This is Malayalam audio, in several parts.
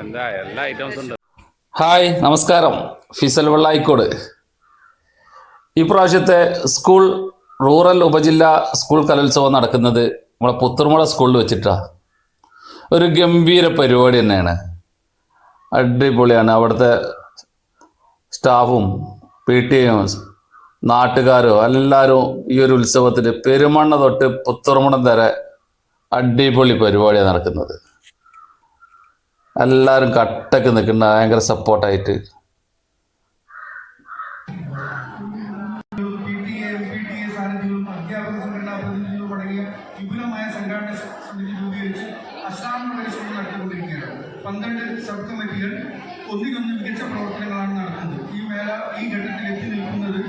എന്താ എല്ലാ ഐറ്റംസും ഉണ്ട്. ഹായ്, നമസ്കാരം. ഫിസൽ വെള്ളായിക്കോട്. ഈ പ്രാവശ്യത്തെ സ്കൂൾ റൂറൽ ഉപജില്ലാ സ്കൂൾ കലോത്സവം നടക്കുന്നത് നമ്മളെ പുത്തൂർമല സ്കൂളിൽ വെച്ചിട്ടാണ്. ഒരു ഗംഭീര പരിപാടി തന്നെയാണ്. അടിപൊളിയാണ്. അവിടുത്തെ സ്റ്റാഫും PTA-യും നാട്ടുകാരും എല്ലാവരും ഈ ഒരു ഉത്സവത്തിന് പെരുമണ്ണ തൊട്ട് പുത്തൂർമണം വരെ അടിപൊളി പരിപാടിയാണ് നടക്കുന്നത്. എല്ലാവരും കട്ടക്ക് നിൽക്കുന്ന ഭയങ്കര സപ്പോർട്ടായിട്ട്. വിപുലമായ സംഘാടന സമിതി രൂപീകരിച്ച് അശ്രാന്ത പരിശ്രമം നടത്തിക്കൊണ്ടിരിക്കുകയാണ്. 12 സബ് കമ്മിറ്റികൾ ഒന്നിനൊന്ന് മികച്ച പ്രവർത്തനങ്ങളാണ് നടത്തുന്നത്. ഈ മേള ഈ ഘട്ടത്തിൽ എത്തി നിൽക്കുന്നത്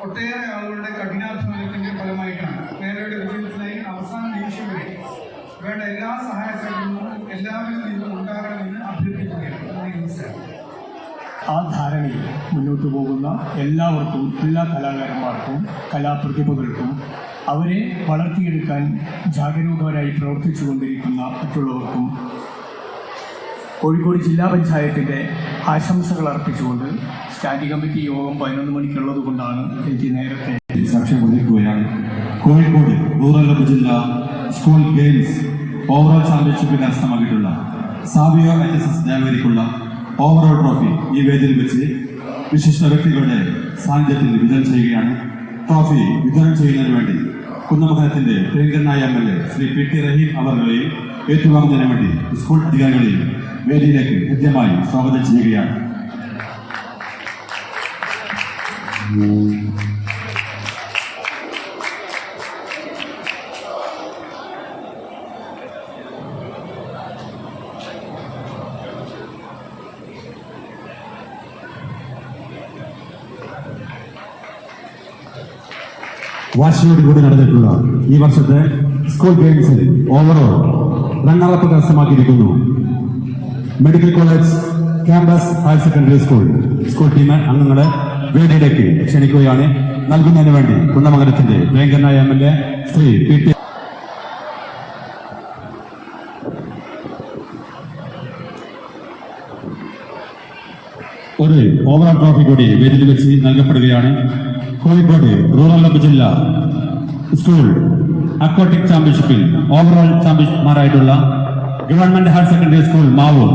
ഒട്ടേറെ ആളുകളുടെ കഠിനാധ്വാനത്തിന്റെ ഫലമായിട്ടാണ്. മേളയുടെ വിജയത്തിനായി അവസാന നിമിഷം വരെ വേണ്ട എല്ലാ സഹായ സഹകരണവും എല്ലാവരിൽ നിന്നും ഉണ്ടാകണമെന്ന് അഭ്യർത്ഥിക്കുകയാണ്. ആ ധാരണയിൽ മുന്നോട്ട് പോകുന്ന എല്ലാവർക്കും, എല്ലാ കലാകാരന്മാർക്കും കലാപ്രതിഭകൾക്കും അവരെ വളർത്തിയെടുക്കാൻ ജാഗരൂകരായി പ്രവർത്തിച്ചു കൊണ്ടിരിക്കുന്ന മറ്റുള്ളവർക്കും കോഴിക്കോട് ജില്ലാ പഞ്ചായത്തിൻ്റെ ആശംസകൾ അർപ്പിച്ചുകൊണ്ട് സ്റ്റാൻഡിംഗ് കമ്മിറ്റി യോഗം 11 മണിക്കുള്ളത് കൊണ്ടാണ് എനിക്ക് നേരത്തെ സാക്ഷ്യം വഹിക്കുകയാണ്. കോഴിക്കോട് റൂറൽ ഉപജില്ല സ്കൂൾ ഗെയിംസ് ഓവറോൾ ചാമ്പ്യൻഷിപ്പിൽ കരസ്ഥമാക്കിയിട്ടുള്ള സാവിയോ HSS ദേവരിക്കുള്ള ഓവറോൾ ട്രോഫി ഈ വേദിയിൽ വെച്ച് വിശിഷ്ട വ്യക്തികളുടെ സാന്നിധ്യത്തിൽ വിതരണം ചെയ്യുകയാണ്. ട്രോഫി വിതരണം ചെയ്യുന്നതിന് വേണ്ടി കുന്നമംഗലത്തിന്റെ പ്രിയങ്കരനായ MLA ശ്രീ PT റഹീം അവരുടെയും ഏറ്റുവാങ്ങുന്നതിന് വേണ്ടി സ്കൂൾ അധികാരികളെയും വേദിയിലേക്ക് കൃത്യമായി സ്വാഗതം ചെയ്യുകയാണ്. വാശിയോടുകൂടി നടന്നിട്ടുള്ള ഈ വർഷത്തെ സ്കൂൾ ഗെയിംസിൽ ഓവറോൾ റണ്ണറപ്പ് കരസ്ഥമാക്കിയിരിക്കുന്നു medical college campus higher secondary school team അംഗങ്ങളെ വേദിയിലേക്ക് ക്ഷണിക്കുകയാണ്. നൽകുന്നതിന് വേണ്ടി കുന്നമംഗലത്തിന്റെ പ്രിയങ്കരനായ MLA ശ്രീ PT ഒരു ഓവറോൾ ട്രോഫി കൂടി വേദിയിൽ വെച്ച് നൽകപ്പെടുകയാണ്. കോഴിക്കോട് റൂറൽ ഉപജില്ല സ്കൂൾ അക്വാട്ടിക് ചാമ്പ്യൻഷിപ്പിൽ ഓവറോൾ ചാമ്പ്യന്മാരായിട്ടുള്ള government higher secondary school Mavoor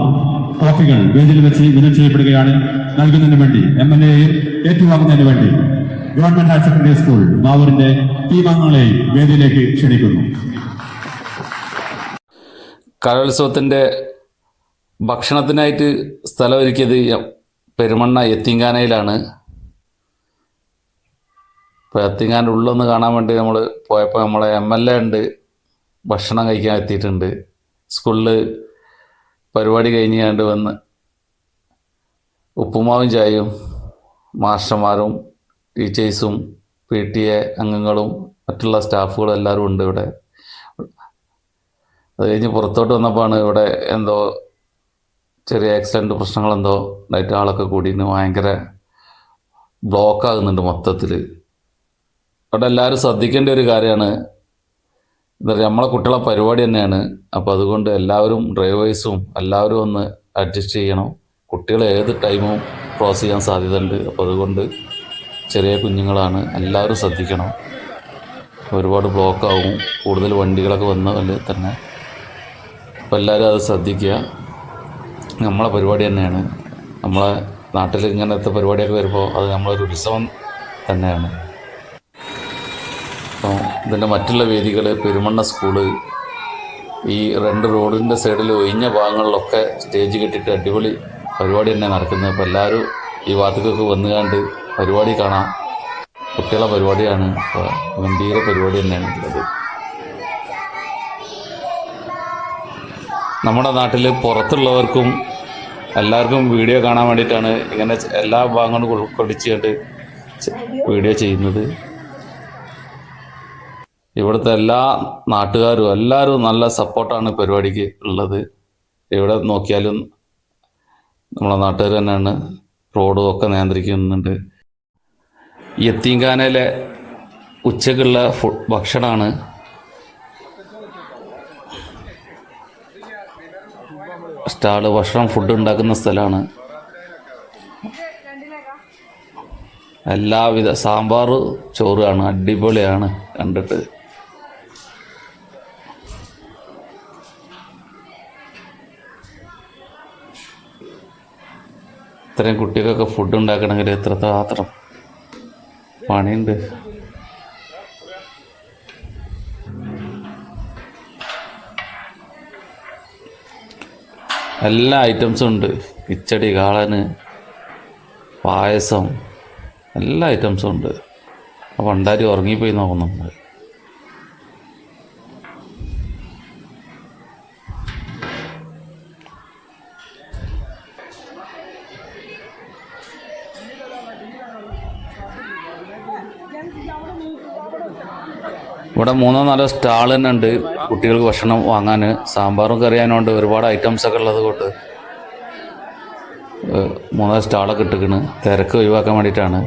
ട്രോഫികൾ വേദിയിൽ വെച്ച് വിതരണം ചെയ്യപ്പെടുകയാണ്. നൽകുന്നതിന് വേണ്ടി MLA ഏറ്റുവാങ്ങുന്നതിന് വേണ്ടി ഗവൺമെന്റ് ഹയർ സെക്കൻഡറി സ്കൂൾ മാവൂരിന്റെ ടീം അംഗങ്ങളെയും വേദിയിലേക്ക് ക്ഷണിക്കുന്നു. കലോത്സവത്തിൻ്റെ ഭക്ഷണത്തിനായിട്ട് സ്ഥലമൊരുക്കിയത് പെരുമണ്ണ യത്തീംഖാനയിലാണ്. ഇപ്പോൾ യത്തീംഖാൻ്റെ ഉള്ളൊന്ന് കാണാൻ വേണ്ടി നമ്മൾ പോയപ്പോൾ നമ്മളെ MLA ഉണ്ട്, ഭക്ഷണം കഴിക്കാൻ എത്തിയിട്ടുണ്ട്. സ്കൂളിൽ പരിപാടി കഴിഞ്ഞാണ്ട് വന്ന് ഉപ്പുമാവും ചായയും മാസ്റ്റർമാരും ടീച്ചേഴ്സും PTA അംഗങ്ങളും മറ്റുള്ള സ്റ്റാഫുകളും എല്ലാവരും ഉണ്ട് ഇവിടെ. അത് കഴിഞ്ഞ് പുറത്തോട്ട് വന്നപ്പോഴാണ് ഇവിടെ എന്തോ ചെറിയ ആക്സിഡൻറ്റ് പ്രശ്നങ്ങളെന്തോ ഉണ്ടായിട്ട് ആളൊക്കെ കൂടിയിട്ട് ഭയങ്കര ബ്ലോക്കാകുന്നുണ്ട് മൊത്തത്തിൽ. അവിടെ എല്ലാവരും ശ്രദ്ധിക്കേണ്ട ഒരു കാര്യമാണ്. എന്താ പറയുക, നമ്മളെ കുട്ടികളെ പരിപാടി തന്നെയാണ്. അപ്പോൾ അതുകൊണ്ട് എല്ലാവരും ഡ്രൈവേഴ്സും എല്ലാവരും ഒന്ന് അഡ്ജസ്റ്റ് ചെയ്യണം. കുട്ടികൾ ഏത് ടൈമും ക്രോസ് ചെയ്യാൻ സാധ്യതയുണ്ട്. അപ്പോൾ അതുകൊണ്ട് ചെറിയ കുഞ്ഞുങ്ങളാണ്, എല്ലാവരും ശ്രദ്ധിക്കണം. ഒരുപാട് ബ്ലോക്കാവും, കൂടുതൽ വണ്ടികളൊക്കെ വന്നതല്ലേ തന്നെ. അപ്പോൾ എല്ലാവരും അത് ശ്രദ്ധിക്കുക. നമ്മളെ പരിപാടി തന്നെയാണ്. നമ്മളെ നാട്ടിൽ ഇങ്ങനത്തെ പരിപാടിയൊക്കെ വരുമ്പോൾ അത് നമ്മളൊരു ഉത്സവം തന്നെയാണ്. അപ്പോൾ ഇതിൻ്റെ മറ്റുള്ള വേദികൾ പെരുമണ്ണ സ്കൂള്, ഈ 2 റോഡിൻ്റെ സൈഡിൽ ഒഴിഞ്ഞ ഭാഗങ്ങളിലൊക്കെ സ്റ്റേജ് കെട്ടിയിട്ട് അടിപൊളി പരിപാടി തന്നെ നടക്കുന്നത്. അപ്പോൾ എല്ലാവരും ഈ ഭാഗത്തേക്കൊക്കെ വന്നുകാണ്ട് പരിപാടി കാണാം. കുട്ടികളെ പരിപാടിയാണ്. അപ്പോൾ ഗംഭീര പരിപാടി തന്നെയാണ് ഉള്ളത്. നമ്മുടെ നാട്ടിൽ പുറത്തുള്ളവർക്കും എല്ലാവർക്കും വീഡിയോ കാണാൻ വേണ്ടിയിട്ടാണ് ഇങ്ങനെ എല്ലാ ഭാഗങ്ങളും ഉൾക്കൊള്ളിച്ചുകൊണ്ട് വീഡിയോ ചെയ്യുന്നത്. ഇവിടുത്തെ എല്ലാ നാട്ടുകാരും എല്ലാവരും നല്ല സപ്പോർട്ടാണ് പരിപാടിക്ക് ഉള്ളത്. എവിടെ നോക്കിയാലും നമ്മളെ നാട്ടുകാർ തന്നെയാണ് റോഡും ഒക്കെ നിയന്ത്രിക്കുന്നുണ്ട്. യത്തീംഖാനയിലെ ഉച്ചക്കുള്ള ഭക്ഷണമാണ് സ്റ്റാള് ഭക്ഷണം ഫുഡ് ഉണ്ടാക്കുന്ന സ്ഥലമാണ്. എല്ലാവിധ സാമ്പാർ ചോറാണ്, അടിപൊളിയാണ് കണ്ടിട്ട്. ഇത്രയും കുട്ടികൾക്കൊക്കെ ഫുഡ് ഉണ്ടാക്കണമെങ്കിൽ എത്രമാത്രം പണിയുണ്ട്. എല്ലാ ഐറ്റംസും ഉണ്ട്. കിച്ചടി, കാളന്, പായസം, എല്ലാ ഐറ്റംസും ഉണ്ട്. അപ്പോൾ പണ്ടാരി ഉറങ്ങിപ്പോയി നോക്കുന്നുണ്ട്. ഇവിടെ 3-4 സ്റ്റാൾ തന്നെ ഉണ്ട് കുട്ടികൾക്ക് ഭക്ഷണം വാങ്ങാൻ. സാമ്പാറും കറിയാനുണ്ട്, ഒരുപാട് ഐറ്റംസൊക്കെ ഉള്ളത് കൊണ്ട് 3 സ്റ്റാളൊക്കെ ഇട്ടിക്കണ്. തിരക്ക് ഒഴിവാക്കാൻ വേണ്ടിയിട്ടാണ്.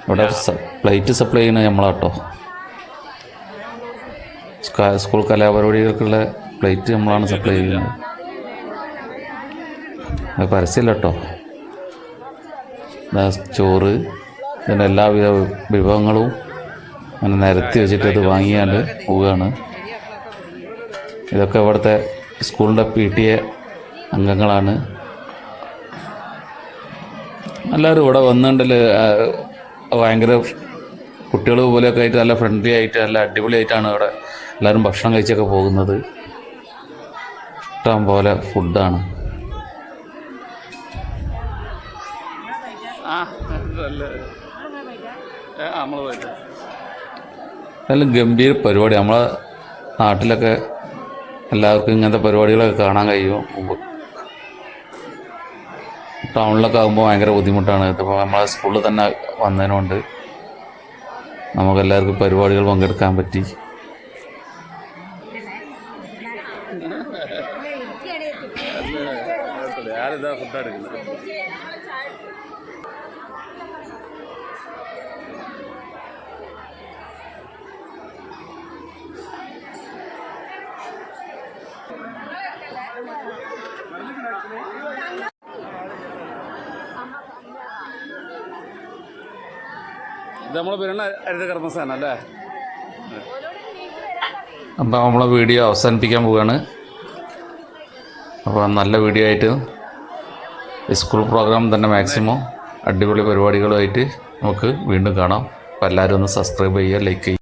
ഇവിടെ പ്ലേറ്റ് സപ്ലൈ ചെയ്യുന്നത് നമ്മളാട്ടോ. സ്കൂൾ കലാപരിപാടികൾക്കുള്ള പ്ലേറ്റ് നമ്മളാണ് സപ്ലൈ ചെയ്യുന്നത്. അത് പരസ്യമില്ല കേട്ടോ. ചോറ്, ഇതിൻ്റെ എല്ലാവിധ വിഭവങ്ങളും അങ്ങനെ നിരത്തി വെച്ചിട്ട് ഇത് വാങ്ങിയാണ്ട് പോവുകയാണ്. ഇതൊക്കെ ഇവിടുത്തെ സ്കൂളിൻ്റെ PTA അംഗങ്ങളാണ്. എല്ലാവരും ഇവിടെ വന്നിട്ടുണ്ടെങ്കിൽ ഭയങ്കര കുട്ടികൾ പോലെയൊക്കെ ആയിട്ട് നല്ല ഫ്രണ്ട്ലി ആയിട്ട് നല്ല അടിപൊളിയായിട്ടാണ് ഇവിടെ എല്ലാവരും ഭക്ഷണം കഴിച്ചൊക്കെ പോകുന്നത്. ഇഷ്ടം പോലെ ഫുഡാണ്. നല്ല ഗംഭീര പരിപാടി. നമ്മളെ നാട്ടിലൊക്കെ എല്ലാവർക്കും ഇങ്ങനത്തെ പരിപാടികളൊക്കെ കാണാൻ കഴിയും. ടൗണിലൊക്കെ ആകുമ്പോൾ ഭയങ്കര ബുദ്ധിമുട്ടാണ്. ഇതിപ്പോൾ നമ്മളെ സ്കൂളിൽ തന്നെ വന്നതിനുകൊണ്ട് നമുക്കെല്ലാവർക്കും പരിപാടികൾ പങ്കെടുക്കാൻ പറ്റി. ഇത് നമ്മൾ പിന്നെ ഹരിത കർമ്മസേന അല്ലേ. അപ്പോൾ നമ്മളെ വീഡിയോ അവസാനിപ്പിക്കാൻ പോവുകയാണ്. അപ്പോൾ നല്ല വീഡിയോ ആയിട്ട് സ്കൂൾ പ്രോഗ്രാം തന്നെ മാക്സിമം അടിപൊളി പരിപാടികളുമായിട്ട് നമുക്ക് വീണ്ടും കാണാം. അപ്പോൾ എല്ലാവരും ഒന്ന് സബ്സ്ക്രൈബ് ചെയ്യുക, ലൈക്ക് ചെയ്യുക.